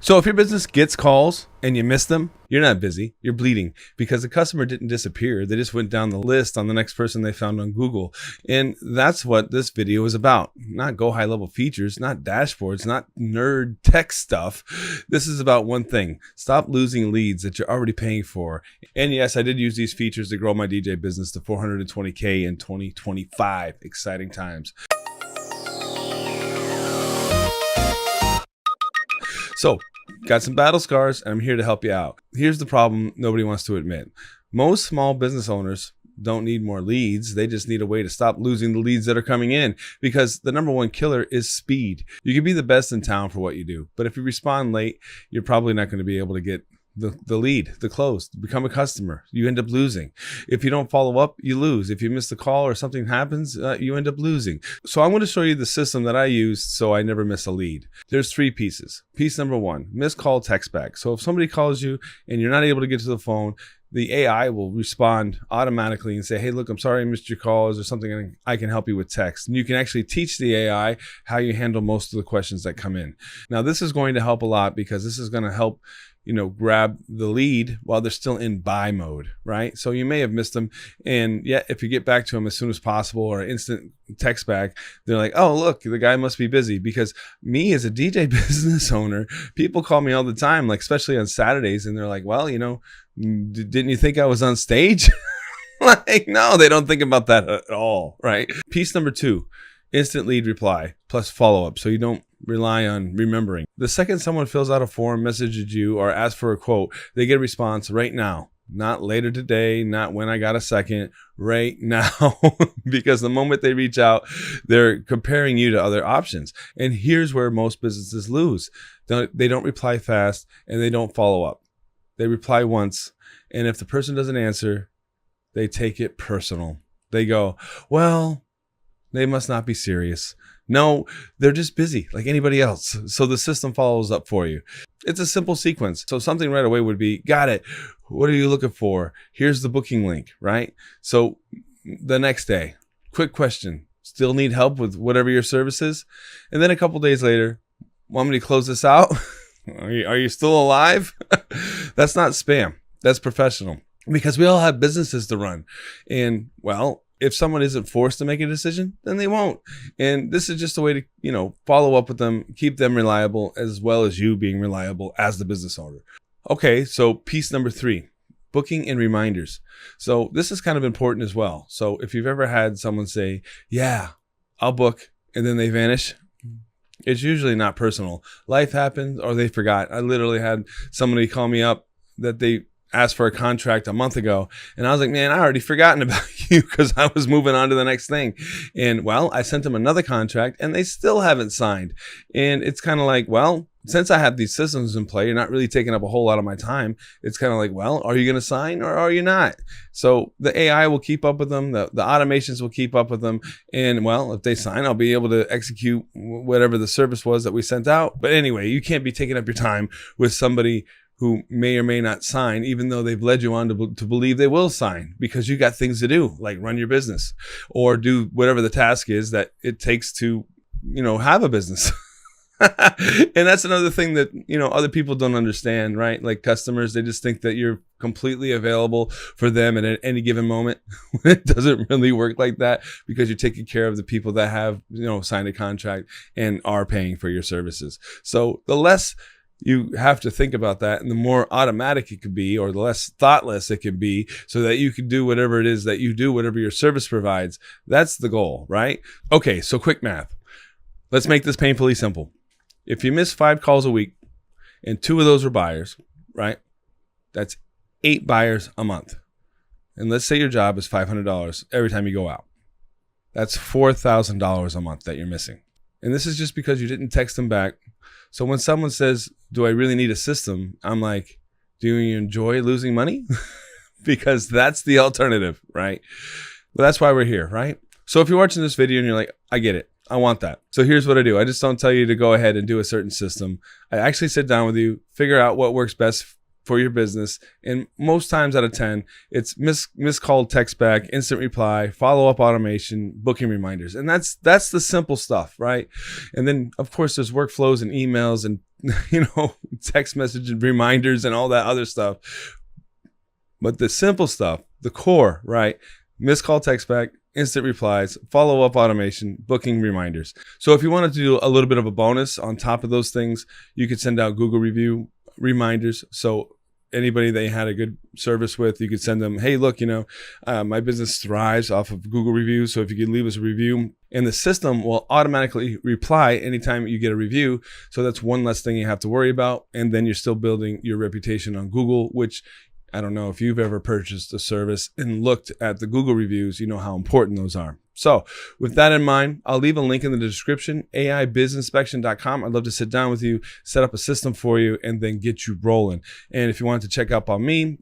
So if your business gets calls and you miss them, you're not busy, you're bleeding, because the customer didn't disappear. They just went down the list on the next person they found on Google. And that's what this video is about. Not go high level features, not dashboards, not nerd tech stuff. This is about one thing. Stop losing leads that you're already paying for. And yes, I did use these features to grow my DJ business to 420K in 2025. Exciting times. So, got some battle scars, and I'm here to help you out. Here's the problem nobody wants to admit. Most small business owners don't need more leads. They just need a way to stop losing the leads that are coming in, because the number one killer is speed. You can be the best in town for what you do, but if you respond late, you're probably not going to be able to get the lead, the close, become a customer. You end up losing. If you don't follow up, you lose. If you miss the call or something happens, you end up losing. So I'm going to show you the system that I used so I never miss a lead. There's 3 pieces. Piece number 1, missed call, text back. So if somebody calls you and you're not able to get to the phone, the AI will respond automatically and say, hey, look, I'm sorry I missed your call. Is there something I can help you with text? And you can actually teach the AI how you handle most of the questions that come in. Now, this is going to help a lot, because this is going to help grab the lead while they're still in buy mode, right? So you may have missed them, and yet if you get back to them as soon as possible or instant text back, they're like, oh, look, the guy must be busy. Because me as a DJ business owner, people call me all the time, like especially on Saturdays, and they're like, well, didn't you think I was on stage? Like, no, they don't think about that at all, right? Piece number 2, instant lead reply plus follow-up, so you don't rely on remembering. The second someone fills out a form, messages you, or asks for a quote, they get a response right now. Not later today, not when I got a second, right now. Because the moment they reach out, they're comparing you to other options. And here's where most businesses lose. They don't reply fast, and they don't follow up. They reply once, and if the person doesn't answer, they take it personal. They go, well, they must not be serious. No, they're just busy like anybody else. So the system follows up for you. It's a simple sequence. So something right away would be, got it. What are you looking for? Here's the booking link, right? So the next day, quick question. Still need help with whatever your service is? And then a couple days later, want me to close this out? Are you still alive? That's not spam. That's professional. Because we all have businesses to run. And well, if someone isn't forced to make a decision, then they won't. And this is just a way to, follow up with them, keep them reliable, as well as you being reliable as the business owner. Okay, so piece number 3, booking and reminders. So this is kind of important as well. So if you've ever had someone say, yeah, I'll book, and then they vanish, it's usually not personal. Life happens, or they forgot. I literally had somebody call me up that they asked for a contract a month ago, and I was like, man, I already forgotten about you, because I was moving on to the next thing. And well, I sent them another contract and they still haven't signed. And it's kind of like, well, since I have these systems in play, you're not really taking up a whole lot of my time. It's kind of like, well, are you going to sign or are you not? So the AI will keep up with them. The automations will keep up with them. And well, if they sign, I'll be able to execute whatever the service was that we sent out. But anyway, you can't be taking up your time with somebody who may or may not sign, even though they've led you on to believe they will sign, because you got things to do, like run your business or do whatever the task is that it takes to, have a business. And that's another thing that, other people don't understand, right? Like customers, they just think that you're completely available for them at any given moment. It doesn't really work like that, because you're taking care of the people that have, signed a contract and are paying for your services. So the less you have to think about that, and the more automatic it could be, or the less thoughtless it can be, so that you can do whatever it is that you do, whatever your service provides. That's the goal, right? Okay, so quick math. Let's make this painfully simple. If you miss 5 calls a week and 2 of those were buyers, right? That's 8 buyers a month. And let's say your job is $500 every time you go out. That's $4,000 a month that you're missing. And this is just because you didn't text them back. So when someone says, do I really need a system? I'm like, do you enjoy losing money? Because that's the alternative, right? Well, that's why we're here, right? So if you're watching this video and you're like, I get it, I want that. So here's what I do. I just don't tell you to go ahead and do a certain system. I actually sit down with you, figure out what works best for your business. And most times out of 10, it's miscalled text back, instant reply, follow-up automation, booking reminders. And that's the simple stuff, right? And then of course there's workflows and emails and text message and reminders and all that other stuff. But the simple stuff, the core, right? Missed call, text back, instant replies, follow-up automation, booking reminders. So if you wanted to do a little bit of a bonus on top of those things, you could send out Google review reminders. So anybody that you had a good service with, you could send them, hey, look, my business thrives off of Google reviews. So if you could leave us a review, and the system will automatically reply anytime you get a review. So that's one less thing you have to worry about. And then you're still building your reputation on Google, which I don't know if you've ever purchased a service and looked at the Google reviews, you know how important those are. So with that in mind, I'll leave a link in the description, aibusinessinspection.com. I'd love to sit down with you, set up a system for you, and then get you rolling. And if you want to check up on me,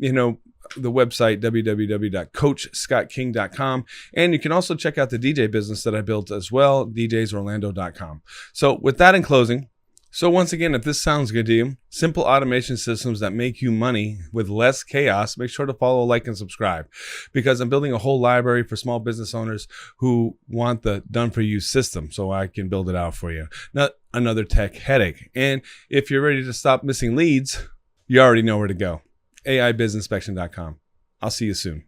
the website, www.coachscottking.com. And you can also check out the DJ business that I built as well, djsorlando.com. So with that in closing, so once again, if this sounds good to you, simple automation systems that make you money with less chaos, make sure to follow, like, and subscribe, because I'm building a whole library for small business owners who want the done-for-you system so I can build it out for you. Not another tech headache. And if you're ready to stop missing leads, you already know where to go. aibusinessinspection.com. I'll see you soon.